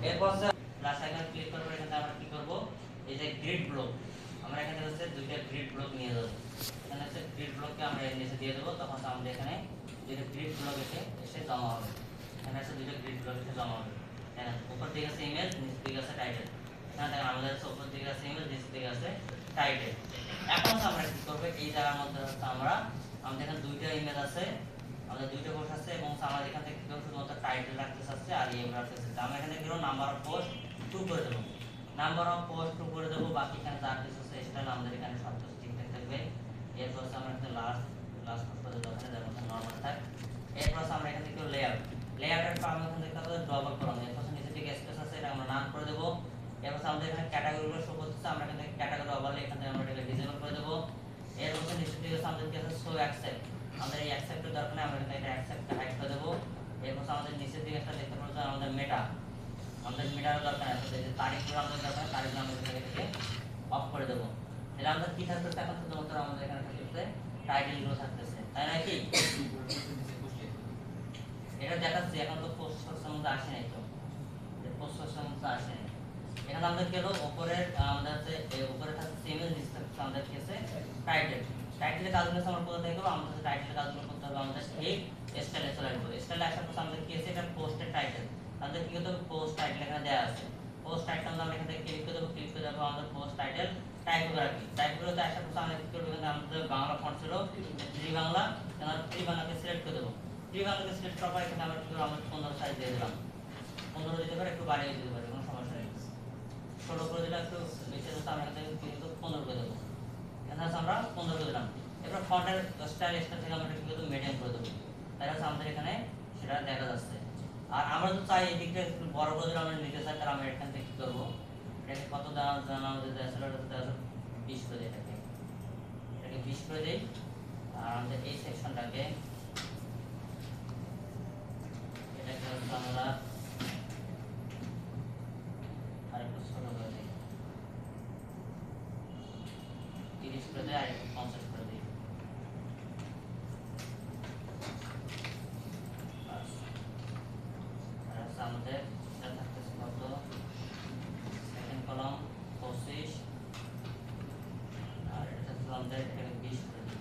এরপর plus icon click করার পর এখানে আমরা কি করব, এই যে গ্রিড ব্লক, আমরা এখানে হচ্ছে দুইটা গ্রিড ব্লক নিয়ে যাব। এখানে হচ্ছে গ্রিড ব্লককে আমরা এর নিচে দিয়ে দেব, তখন আমাদের এখানে দুইটা গ্রিড ব্লক এসে জমা হবে। এখানে আছে দুইটা গ্রিড ব্লক এসে জমা হবে। দেখেন উপর দিকে আছে ইমেজ, নিচের দিকে আছে টাইটেল। এখানে দেখেন আমাদের আছে উপর দিকে আছে ইমেজ, নিচের দিকে আছে টাইটেল। এখন আমরা কি করব, এই জায়গার মধ্যে হচ্ছে আমাদের এখানে দুইটা ইমেজ আছে, আমাদের দুইটা পোস্ট আছে, এবং আমরা এখান থেকে কি করব, শুধুমাত্র টাইটেল রাখতে চাচ্ছি আর ইমেজ রাখতে চাচ্ছি। আমরা এখানে কি করব, নাম্বার অফ পোস্ট 2 করে দেব, নাম্বার অফ পোস্ট 2 করে দেব। বাকি এখানে যা কিছু আছে স্টাইল আমাদের এখানে সব কিছু ঠিকঠাক থাকবে। এরপর আমরা এখানে লাস্ট পোস্ট করে দেব, এখানে যেন নরমাল থাকে। এরপর আমরা এখান থেকে লেআউটের পর আমরা এখান থেকে ডবল কলাম, এরপর নিচে দিকে স্পেস আছে, এটা আমরা নান করে দেব। এরপর আমাদের এখানে ক্যাটাগরিগুলো শো করতেছে, আমরা এখান থেকে ক্যাটাগরি ওভারলে এখান থেকে আমরা এটাকে ডিসেবল করে দেব। এরপর নিচে দিকে আমাদের কি আছে, শো অ্যাকসেপ্ট, আমাদের এই অ্যাকসেপ্টের দরকার নেই, আমরা এখানে এটা অ্যাকসেপ্টটা হাইড করে দেব। এরপর আমাদের নিচের দিকে একটা দেখতে পাচ্ছেন আমাদের মেটা, আমাদের মেটার দরকার আছে, যে তারিখগুলো আমাদের দরকার, তারিখগুলো আমরা এখান থেকে অফ করে দেব। তাহলে আমাদের কি থাকতেছে, এখন শুধুমাত্র আমাদের এখানে থাকতেছে টাইটেলগুলো থাকতেছে, তাই না? কি এটা দেখাচ্ছি, এখন তো পোস্ট সেকশন মধ্যে আসে নাই, তো পোস্ট সেকশন মধ্যে আসে নাই। এখানে আমাদের কি হলো, উপরে আমাদের আছে উপরে থাকছে ইমেজ, নিচে থাকছে আমাদের কি আছে টাইটেল। টাইটেলের কাজগুলো আমরা কোথা থেকে করব, আমাদের টাইটেলের কাজগুলো করতে হবে আমাদের এই স্টাইলে চলে আসবে। স্টাইলে আসার পর আমাদের কি আছে, এটা পোস্টের টাইটেল, আমাদের কি করতে হবে, পোস্ট টাইটেল এখানে দেওয়া আছে। পোস্ট টাইটেল আমরা এখান থেকে ক্লিক করে দেব, ক্লিক করে দেব আমাদের পোস্ট টাইটেল টাইপোগ্রাফি। টাইপোগ্রাফিতে আসার পর আমরা কি করব, এখানে আমাদের বাংলা ফন্ট ছিল ফ্রি বাংলা, আমরা ফ্রি বাংলাকে সিলেক্ট করে দেব। ফ্রি বাংলাকে সিলেক্ট করার পর এখানে আমরা কি করব, আমরা 15 সাইজ দিয়ে দিলাম। 15 দিতে পারে, একটু বাড়িয়ে দিতে পারে, কোনো সমস্যা নেই। ছোট করে দিলে একটু বেশি হতো, আমরা এখান থেকে কিন্তু 15 করে দেব। এখানে আমরা 15 করে দিলাম। এরপর ফন্টের স্টাইল থেকে আমরা কি করব, মিডিয়াম করে দেব। তাহলে আমাদের এখানে সেটা দেখা যাচ্ছে। আর আমরা তো চাই এই দিকটা একটু বড় করে দিলে আমরা নিতে চাই, তাহলে আমরা এখান থেকে কি করব, এটাকে কত দাম জানা আমাদের আসলে 20 করে দিই, এটাকে 20 করে দেই। আর আমাদের এই সেকশনটাকে এটাকে আমরা আরেকটু ছোট করে দিই, 30 করে দেই, আর একটু 50 করে দিই। আমাদের এটা থাকতেছে কত, সেকেন্ড কলাম 25, আর এটা থাকছে আমাদের এটাকে 20 করে দিই।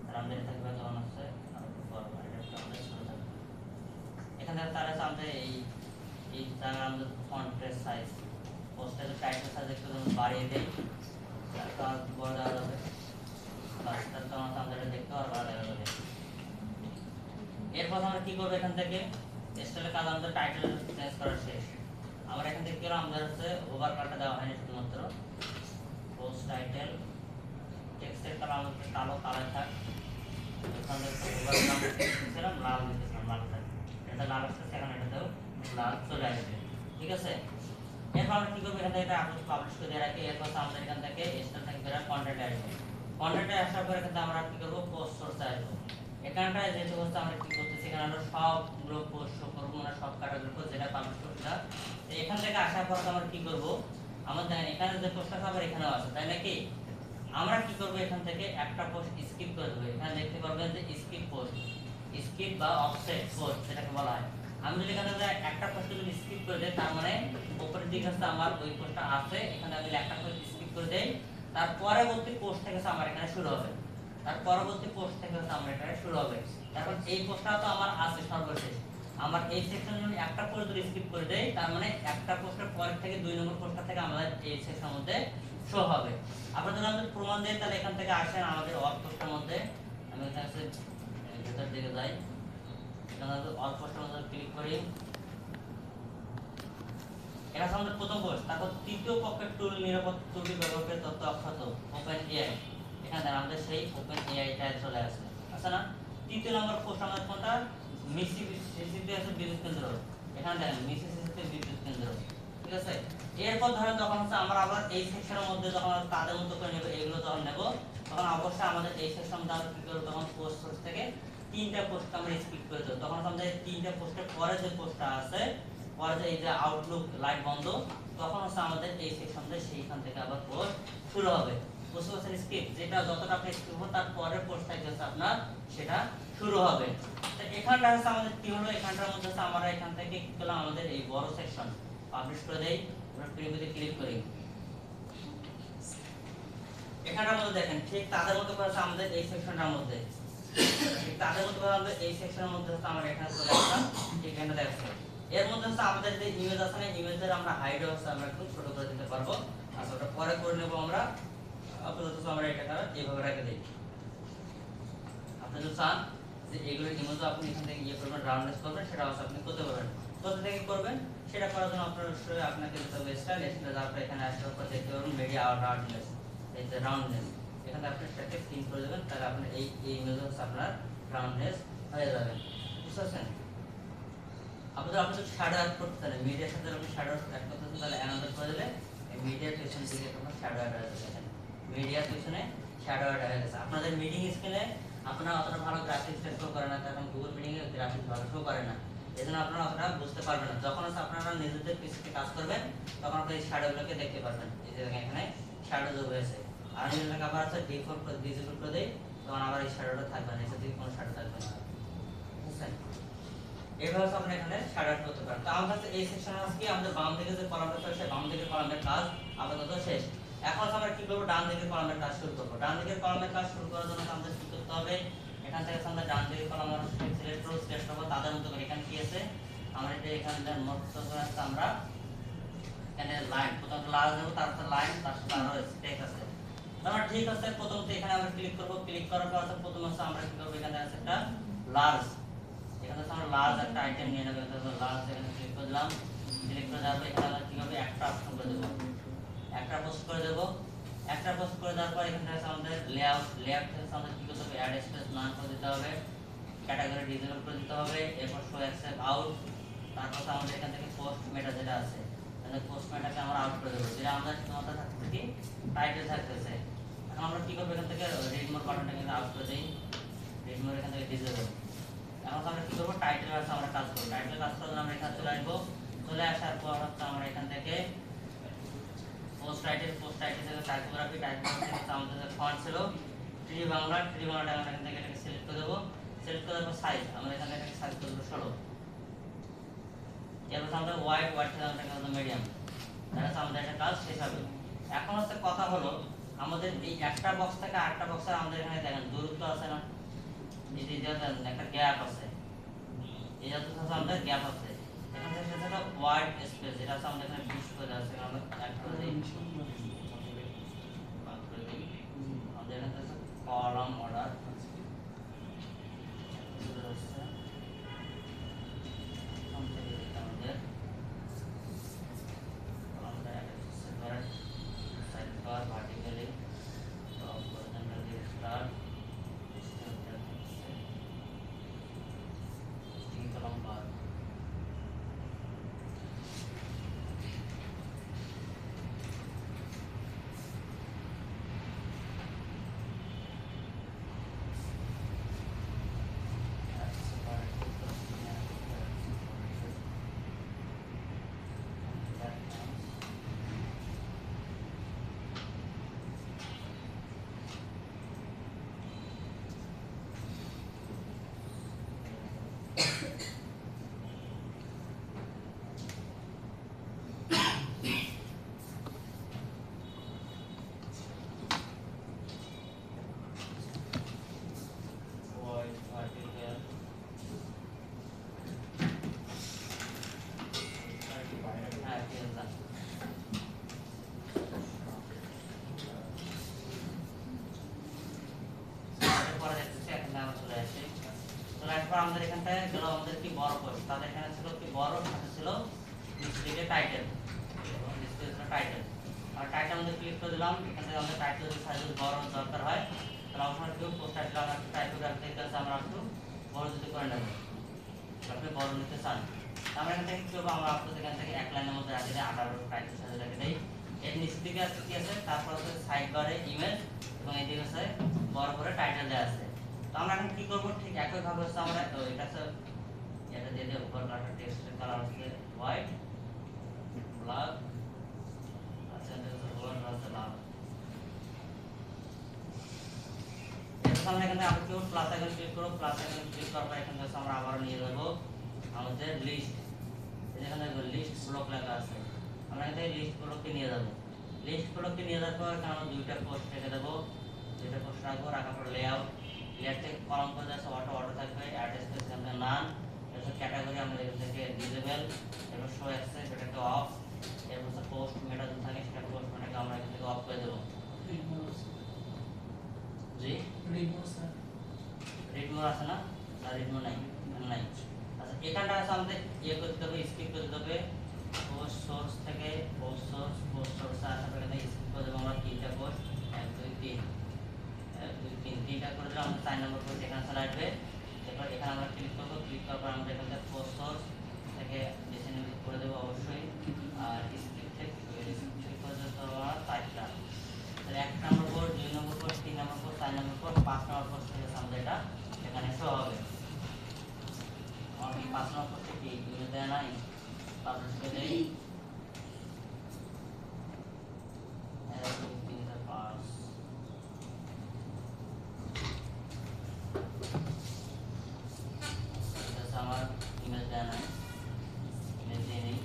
আর আমাদের থাকবে তখন হচ্ছে বড়, এটা আমাদের ছোট থাকবে। এখানে তার আছে আমাদের এই জায়গা আমাদের ফন্টের সাইজ, পোস্টের টাইটেল সাইজ একটু বাড়িয়ে দেই, তারপর বড় দেওয়া যাবে, বাস তারপর আমাদের এটা দেখতে আর ভালো লাগবে। এরপর আমরা কি করব, এখান থেকে স্টাইলের কাজ আমাদের টাইটেল চেঞ্জ করা শেষ। আমরা এখান থেকে কি করব, আমাদের হচ্ছে ওভারকাটটা দেওয়া হয়নি, শুধুমাত্র পোস্ট টাইটেল টেক্সটের কালার আমাদের কালো কালার থাক, এখান থেকে ওভারকাট দিতেছিলাম লাল, দিতেছিলাম লাল থাক, এটা লাল আসছে, সেখানে এটাতেও লাল চলে আসবে, ঠিক আছে? এরপর আমরা কি করব, এখান থেকে এটা পাবলিশ করে দিয়ে রাখি। এরপর আমাদের এখান থেকে স্টাইল থেকে বের কন্টেন্টে আসবে। কন্টেন্টে আসার পর এখানে আমরা কি করব, পোস্ট সোর্সে আসবো। এখানটায় যেহেতু হচ্ছে আমরা কি করতেছি, এখানে আমরা সবগুলো পোস্ট শো করবো, মানে সব ক্যাটাগরি পোস্ট যেটা পাবলিশ করতে হয়। এখান থেকে আসার পর আমরা কি করব, আমাদের এখানে যে পোস্টটা আবার এখানেও আছে, তাই নাকি? আমরা কি করব, এখান থেকে একটা পোস্ট স্কিপ করে দেবো। এখানে দেখতে পারবেন যে স্কিপ পোস্ট, স্কিপ বা অফসেট পোস্ট যেটাকে বলা হয়। আমি যদি এখানে একটা পোস্ট যদি স্কিপ করে দেই, তার মানে উপরের দিকে হচ্ছে আমার ওই পোস্টটা আছে, এখানে আমি একটা পোস্ট স্কিপ করে দেই, তার পরবর্তী পোস্ট থেকে আমার এখানে শুরু হবে, তার পরবর্তী পোস্ট থেকে হচ্ছে আমার এটা শুরু হবে। এখন এই পোস্টটা তো আমার আছে সর্বশেষ, আমার এই সেকশনে যদি একটা পোস্ট যদি স্কিপ করে দেই, তার মানে একটা পোস্টের পর থেকে 2 নম্বর পোস্টটা থেকে আমাদের এই সেকশনের মধ্যে শো হবে। আপনারা যদি আমাদের প্রমাণ দেন, তাহলে এখান থেকে আসেন আমাদের অল পোস্টের মধ্যে, আমি এখানে ভেতর দিকে যাই, এখানে অল পোস্টের মধ্যে ক্লিক করি। এটা আমাদের প্রথম পোস্ট। তারপর তৃতীয় পক্ষের টুল নিরাপদ ত্রুটি ব্যবহার করে তথ্য অক্ষত ওপেন এআই, এখানে আমাদের সেই ওপেন এআই টা চলে আসে, আছে না? তৃতীয় নম্বর পোস্ট আমাদের কোনটা, মিসিসিপি আছে বিদ্যুৎ কেন্দ্র, এখানে দেখেন মিসিসিপি বিদ্যুৎ কেন্দ্র, ঠিক আছে? এরপর ধরেন যখন হচ্ছে আমরা আবার এই সেকশনের মধ্যে যখন তাদের মতো করে নেব, এগুলো যখন নেব, তখন অবশ্যই আমাদের এই সেকশন মধ্যে আমরা কি করব, তখন পোস্ট সোর্স থেকে 3টা পোস্ট আমরা স্কিপ করে দেব। তখন আমাদের 3টা পোস্টের পরে যে পোস্টটা আছে, পরে যে এই যে আউটলুক লাইট বন্ধ, তখন হচ্ছে আমাদের এই সেকশন থেকে সেইখান থেকে আবার পোস্ট শুরু হবে। বুঝতে পারছেন? স্কিপ যেটা যতটা আপনি স্কিপ হবে, তার পরের পোস্টটা যেটা আপনার সেটা শুরু হবে। তো এখানটা হচ্ছে আমাদের কি হলো, এখানটার মধ্যে হচ্ছে আমরা এখান থেকে কি করলাম, আমাদের এই বড় সেকশন পাবলিশ করে দেই। আমরা প্রিভিউতে ক্লিক করি, এখানটার মধ্যে দেখেন ঠিক তাদের মতো করে আছে আমাদের এই সেকশনটার মধ্যে, ঠিক তাদের মতো করে আমাদের এই সেকশনের মধ্যে হচ্ছে আমরা এখানে চলে আসলাম। ঠিক এখানে দেখছেন এর মধ্যে হচ্ছে আমাদের যে ইমেজ আছে না, ইমেজের আমরা হাইড হচ্ছে আমরা একটু ছোট করে দিতে পারবো। আচ্ছা ওটা পরে করে নেব আমরা, আপাতত আমরা এটা এইভাবে রেখে দিই। আপনি যদি চান যে এগুলো ইমেজ আপনি এখান থেকে ইয়ে করবেন, রাউন্ডনেস করবেন, সেটা অবশ্যই আপনি করতে পারবেন। কোথা থেকে করবেন সেটা করার জন্য আপনাকে দিতে হবে স্টাইল। স্টাইল আপনি এখানে আসার পর দেখতে পারবেন মিডিয়া আর রাউন্ডনেস, এই যে রাউন্ডনেস এখানে আপনি সেটাকে পিন করে দেবেন, তাহলে আপনার এই ইমেজ হচ্ছে আপনার রাউন্ডনেস হয়ে যাবে। বুঝতে পারছেন? আপনি যদি শ্যাডো অ্যাড করতে চান, মিডিয়ার সাথে আপনি শ্যাডো অ্যাড করতে চান, তাহলে অ্যানাদার করে দিলে এই মিডিয়ার পিছন দিকে আপনার শ্যাডো অ্যাড হয়ে যাবে। মিডিয়ার পিছনে শ্যাডো অ্যাড হয়ে গেছে। আপনাদের মিটিং স্ক্রিনে আপনারা অতটা ভালো গ্রাফিক্স শো করে না, কারণ গুগল মিটিং এ গ্রাফিক্স ভালো শো করে না, এজন্য আপনারা অতটা বুঝতে পারবেন না। যখন আপনারা নিজেদের পিসিতে কাজ করবেন তখন আপনারা এই শ্যাডোগুলোকে দেখতে পারবেন। এই যে এখানে শ্যাডো যোগ হয়েছে, আর যদি আবার আছে ডিফল্ট করে ডিসেবল করে দেই, তখন আবার এই শ্যাডোটা থাকবে না, এর দিকে কোনো শ্যাডো থাকবে না। বুঝছেন? এভাবে আপনি এখানে শ্যাডো অ্যাড করতে পারেন। তো আমাদের কাছে এই সেকশনে আজকে আমাদের বাম দিকে যে কলামটা আছে, বাম দিকের কলামের কাজ আপাতত শেষ। এখন আমরা কি করব, ডান দিকের কলামের কাজ শুরু করব। ডান দিকের কলামের কাজ শুরু করার জন্য আমাদের কি করতে হবে, এখান থেকে আমরা ডান দিকের কলাম সিলেক্ট করব, সিলেক্ট করব তাদের মতো করে। এখানে কি আছে, আমরা এটা এখানে মোট করে আছে, আমরা এখানে লাইন প্রথম লাল দেব, তারপর লাইন, তারপর আরো টেক্সট আছে। আমরা ঠিক আছে, প্রথমত এখানে আমরা ক্লিক করব, ক্লিক করার পর প্রথম আছে আমরা কি করব, এখানে আছে একটা লার্জ, এখানে আমরা লার্জ একটা আইটেম নিয়ে নেব। লার্জ এখানে ক্লিক করলাম, ক্লিক করে দেওয়ার পর এখানে আমরা কি হবে, একটা অপশন করে দেব, একটা পোস্ট করে দেব। একটা পোস্ট করে দেওয়ার পর এখানে আছে আমাদের লেআউট, লেআউট থেকে আমাদের কি করতে হবে, অ্যাড স্পেস নান করে দিতে হবে, ক্যাটাগরি ডিসেবল করে দিতে হবে, এরপর শো অ্যাকসেপ্ট আউট। তারপর আমাদের এখান থেকে পোস্ট মেটা যেটা আছে, তাহলে পোস্ট মেটাকে আমরা আউট করে দেব, যেটা আমাদের শুধুমাত্র থাকছে কি টাইটেল থাকতেছে। এখন আমরা কি করব, এখান থেকে রিড মোর বাটনটাকে আউট করে দেই, রিড মোর এখান থেকে ডিসেবল। এখন আমরা কি করব, টাইটেল আছে আমরা কাজ করব। টাইটেল কাজ করার জন্য আমরা এখানে চলে আসব, চলে আসার পর হচ্ছে আমরা এখান থেকে পোস্ট টাইটেল থেকে টাইপোগ্রাফি, টাইপোগ্রাফি থেকে আমাদের যে ফন্ট ছিল ট্রি বাংলা, ট্রি বাংলাটা আমরা এখান থেকে এটাকে সিলেক্ট করে দেব। সিলেক্ট করার পর সাইজ আমরা এখান থেকে সাইজ করে দেব 16। এরপর আমাদের হোয়াইট থেকে আমরা এখানে মিডিয়াম, তাহলে আমাদের একটা কাজ শেষ হবে। এখন হচ্ছে কথা হলো, আমাদের এই একটা বক্স থেকে আরেকটা বক্সে আমাদের এখানে দেখেন দূরত্ব আছে না, এই যে একটা গ্যাপ আছে, এই যত আমাদের গ্যাপ আছে, এখান থেকে সেটা ওয়ার্ড স্পেস যেটা আছে আমাদের এখানে 20 করে আছে, আমরা অ্যাড করে দেই, আমাদের এখানে আছে কলাম অর্ডার, আমাদের এখানটায় গেল আমাদের কি বড় পোস্ট, তাদের এখানে ছিল কি বড়, সাথে ছিল নিচে টাইটেল, টাইটেল। আর টাইটেল আমাদের ক্লিক করে দিলাম, এখান থেকে আমাদের টাইটেল সাইজ বড় দরকার হয়, তাহলে আমরা কি পোস্ট টাইটেল আমরা টাইপোগ্রাফি থেকে আমরা একটু বড় যদি করে নেব, আপনি বড় নিতে চান আমরা এখান থেকে কি করব, আমরা আপনাদের এখান থেকে এক লাইনের মধ্যে রাখি দেই, 18 টাইটেল সাইজ রেখে দেই। এর নিচের দিকে আছে কি আছে, তারপর আছে সাইড বারে ইমেজ, এবং এদিকে আছে বড় করে টাইটেল দেওয়া আছে। আমরা এখন কি করব, ঠিক একই ভাবে হচ্ছে আমরা এটা দিয়ে দেব, উপর কাটার টেক্সটের কালার হচ্ছে হোয়াইট, ব্ল্যাক, আচ্ছা এটা হচ্ছে ব্ল্যাক আছে লাল। এরপর আমরা এখানে আবার কেউ প্লাস আইকন ক্লিক করব, প্লাস আইকন ক্লিক করার পর এখানে আমরা আবার নিয়ে যাব আমাদের লিস্ট। এখানে লিস্ট ব্লক লেখা আছে, আমরা এখানে লিস্ট ব্লকে নিয়ে যাব। লিস্ট ব্লকে নিয়ে যাওয়ার পর এখানে আমরা দুইটা পোস্ট রেখে দেব, দুইটা পোস্ট রাখবো, রাখার পর লেআউট, লেআউট থেকে কলম করে যাচ্ছে অটো, অটো থাকবে, অ্যাড স্পেস এখানে নান, এরপর ক্যাটাগরি আমরা এখান থেকে ডিসেবল, এরপর শো অ্যাক্সেস এটাকে অফ, এরপর পোস্ট মেটা যদি থাকে সেটা পোস্ট মেটাকে আমরা এখান থেকে অফ করে দেব। জি রিড মোর আছে না? না রিড মোর নাই, নাই। আচ্ছা এখানটা আছে আমাদের ইয়ে করতে হবে, স্কিপ করতে হবে। পোস্ট সোর্স থেকে পোস্ট সোর্স আসার পরে এখানে স্কিপ করে দেবো আমরা তিনটা পোস্ট, 1 2 3, 1 2 3 তিনটা করে দিলে আমাদের 4 নম্বর পোস্ট এখানে চলে আসবে। এরপর এখানে আমরা ক্লিক করবো, ক্লিক করার পর আমরা এখান থেকে পোস্ট সোর্স থেকে ডিসেন্ড করে দেবো অবশ্যই, আর স্কিপ থেকে করে দিতে হবে আমরা 4টা। তাহলে 1 নম্বর পোস্ট, 2 নম্বর পোস্ট, 3 নম্বর পোস্ট, 4 নম্বর পোস্ট, 5 নম্বর পোস্ট থেকে আমাদের এটা এখানে শো হবে। আমার 5 নম্বর পোস্টে কি ইমেজ দেয়া নাই? পাবলিশ করে দেই, আমার ইমেজ দেয়া নাই, ইমেজ দিয়ে নেই।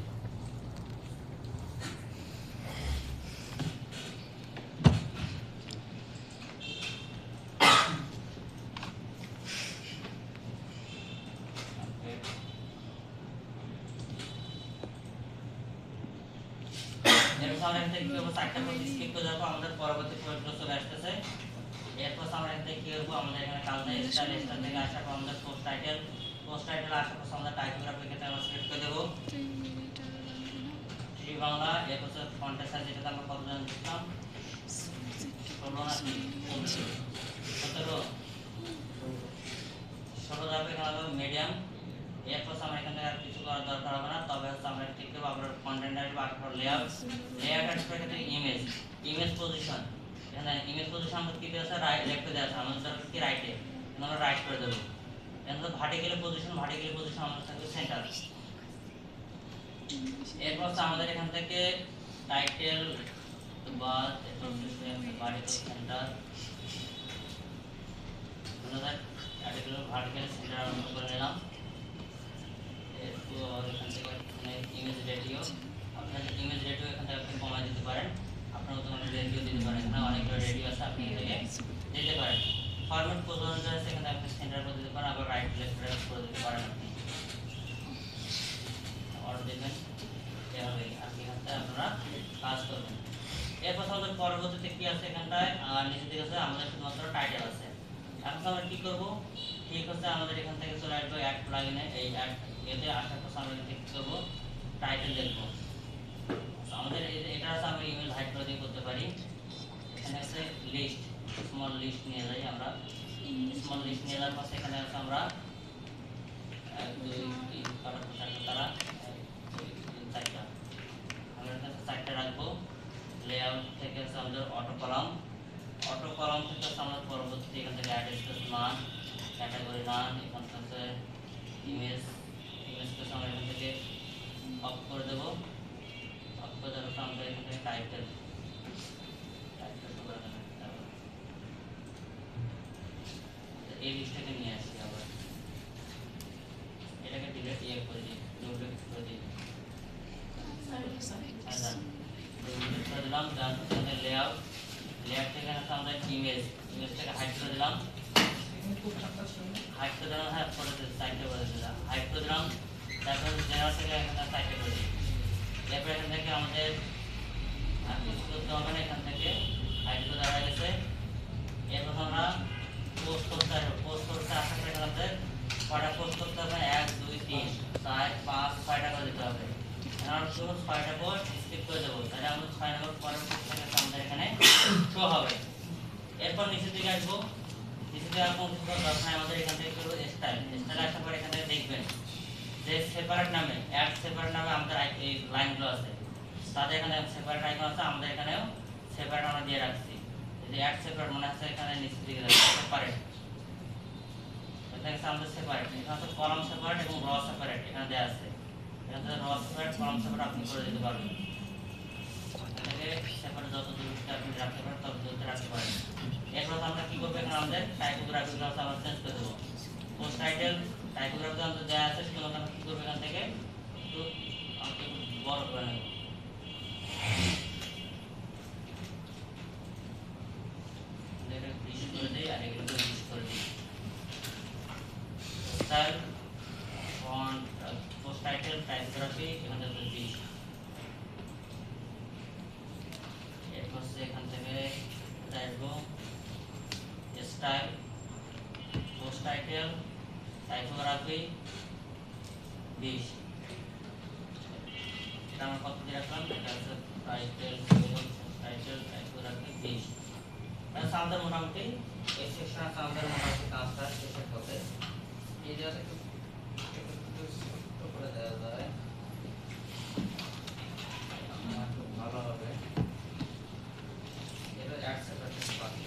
এরপর আমরা এখান থেকে কি করবো, 4টা পোস্ট স্কিপ করে যাবো, আমাদের পরবর্তী পোস্টগুলো চলে আসতেছে। এরপর আমরা এখান থেকে কি করবো, আমাদের এখানে কালচার স্টাইল, স্টাইল থেকে আসার পর আমাদের পোস্ট টাইটেল, পোস্ট টাইটেল আসার পর আমরা টাইপোগ্রাফি ক্ষেত্রে আমরা সিলেক্ট করে দেবো ট্রি বাংলা। এরপর ফন্টের সাইজ যেটাতে আমরা কত জন দিতাম, 16 না 17 যাবে, এখানে হবে মিডিয়াম। এরপর আমরা এখান থেকে আর কিছু করার দরকার হবে না, তবে আমরা ঠিক করবো আমরা কন্টেন্ট টাইপ আর লেআউট, লেআউট আসবে এখানে ইমেজ, ইমেজ পজিশন, এখানে ইমেজ পজিশন আমরা কি দেওয়া আছে, রাইট লেফটে দেওয়া আছে, আমাদের দরকার কি রাইটে, আমরা রাইট করে দেবো। এখানে ভার্টিক্যালি পজিশন, ভার্টিক্যালি পজিশন আমাদের থাকবে সেন্টার। এরপর আমাদের এখান থেকে টাইটেল বা ভার্টিক্যাল সেন্টার, আমাদের টাইটেল ভার্টিক্যাল সেন্টার আমরা করে নিলাম। এরপর এখান থেকে ইমেজ রেডিও, আপনার ইমেজ রেডিও এখান থেকে আপনি কমাই দিতে পারেন, আপনার মতো রেডিও দিতে পারেন, এখানে অনেকগুলো রেডিও আছে, আপনি এখান থেকে দিতে পারেন। ফরম্যাট পজিশন আছে, এখানে আপনি সেন্টার করে দিতে পারেন, আবার রাইট লেফট করে দিতে পারেন, আপনি অর্ডার দেবেন, এভাবে আপনি এখান থেকে আপনারা কাজ করবেন। এরপর আমাদের পরবর্তীতে কি আছে এখানটায়, নিচের দিকে আছে আমাদের শুধুমাত্র টাইটেল আছে। এখন আমরা কি করব, ঠিক আছে আমাদের এখান থেকে চলে আসবে অ্যাড প্লাগইনে, এই অ্যাড এতে আসার পর আমরা কি করব, টাইটেল লিখবো। আমাদের এটা আছে, আমরা ইমেল হাইড করে দিয়ে করতে পারি। এখানে আছে লিস্ট, স্মল লিস্ট নিয়ে যাই আমরা, স্মল লিস্ট নিয়ে যাওয়ার পর এখানে আছে আমরা 1 2 3 তারা 4টা, আমরা এখানে 4টা রাখবো। লেআউট থেকে আছে আমাদের অটো কলাম, অটো কলাম থেকে আছে আমরা পরবর্তী এখান থেকে অ্যাড স্পেস নাম, ক্যাটাগরি নাম, এখান থেকে ইমেজ, ইমেজকে আমরা এখান থেকে অফ করে দেবো, অফ করে দেওয়ার পর আমরা এখান থেকে টাইটেল, টাইটেল করে দেবো। এই লিস্টটাকে নিয়ে আসি, আবার এটাকে ডিলিট করে দিই, ডুপ্লিকেট করে দিই, ডিলিট করে দিলাম। তারপর লেআউট, লেআউট থেকে আমরা ইমেজ, ইমেজটাকে হাইড করে দিলাম, হাইড করে দিলাম, হ্যাঁ করে দিলাম, সাইডে করে দিলাম, হাইড করে দিলাম। তারপর জেনারেল থেকে এখানে সাইডে করে দিই। এরপর এখান থেকে আমাদের আর কিছু করতে হবে না, এখান থেকে হাইড করে দেওয়া হয়ে গেছে। এরপর আমরা পোস্ট করতে হবে, পোস্ট করতে আসার পরে আমাদের কয়টা পোস্ট করতে হবে, 1 2 3 4 5 6টা করে দিতে হবে। আমরা শুধু 6টা পোস্ট স্কিপ করে দেবো, তাহলে আমাদের 6 নম্বর পরের পোস্টটা আমাদের এখানে শো হবে। এরপর নিচের দিকে আসবো, নিচের দিকে আর কোনো কিছু দরকার নাই, আমাদের এখান থেকে করবো স্টাইল, স্টাইল আসার পর এখান থেকে দেখবেন যে সেপারেট নামে, অ্যাড সেপারেট নামে আমাদের এই লাইনগুলো আছে, তাদের এখানে সেপারেট আইকন আছে, আমাদের এখানেও সেপারেট আমরা দিয়ে রাখছি। যদি অ্যাড সেপারেট মনে আছে এখানে নিচের দিকে সেপারেট, এটা আমাদের সেপারেট, এখানে তো কলাম সেপারেট এবং র সেপারেট এখানে দেওয়া আছে, এখানে র সেপারেট কলাম সেপারেট আপনি করে দিতে পারবেন। থেকে সেপারেট যত দূরত্ব আপনি রাখতে পারেন তত দূরত্ব রাখতে পারেন। এরপর আমরা কি করবো, এখানে আমাদের টাইপোগ্রাফি ক্লাস আমরা চেঞ্জ করে দেবো। পোস্ট টাইটেল টাইপোগ্রাফি আমাদের দেওয়া আছে, শুধুমাত্র আমরা কি করবো, এখান থেকে একটু আমাকে বড় করে নেব। করে দিই আর এগুলোকে লিস্ট করে দিই। Style font post title typography এখানে 20। এরপর এখান থেকে আসবো স্টাইল পোস্ট টাইটেল টাইপোগ্রাফি 20। এটা আমরা কত দিয়ে রাখলাম, এটা হচ্ছে টাইটেল টাইপোগ্রাফি 20। তাহলে আমাদের মোটামুটি এই সেকশন আমাদের মোটামুটি কাজটা শেষ হবে। এই জায়গাটা একটু ছোট করে দেওয়া যায়, খুব ভালো হবে। এটা অ্যাকসেপ্ট বাকি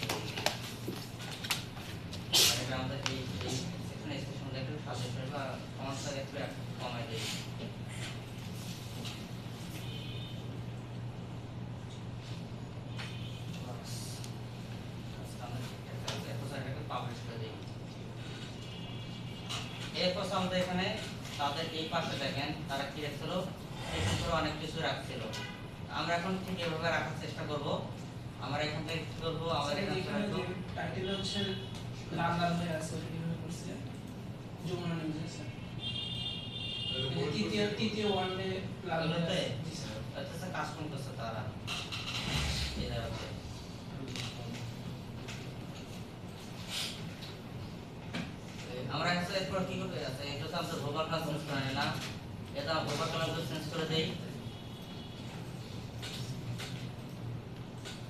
আর এটা আমাদের এই সেকশন এক্সপ্রেশন দেখে সাজেশন বা কমান্ডটা একটু কমাই দেই। এরপর আমরা এখানে তাদের এই পাশে দেখেন তারা কি রাখছিল, সেখান থেকে অনেক কিছু রাখছিল। আমরা এখন ঠিক এভাবে রাখার চেষ্টা করব। আমরা এখান থেকে কি করব, আমাদের এখানে টাইটেল হচ্ছে লাল লাল হয়ে আছে, ওটা কিভাবে করছে যমুনা নিউজে স্যার তৃতীয় ওয়ানডে লাল হয়ে আছে। আচ্ছা কাস্টম করছে তারা এটা আছে। আমরা এরপর কি করতে আছে, এটা তো আমরা গ্লোবাল ক্লাস চেঞ্জ করে নিলাম, এটা গ্লোবাল ক্লাস চেঞ্জ করে দেই।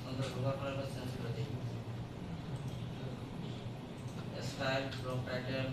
আমরা গ্লোবাল ক্লাস চেঞ্জ করে দেই। Style block title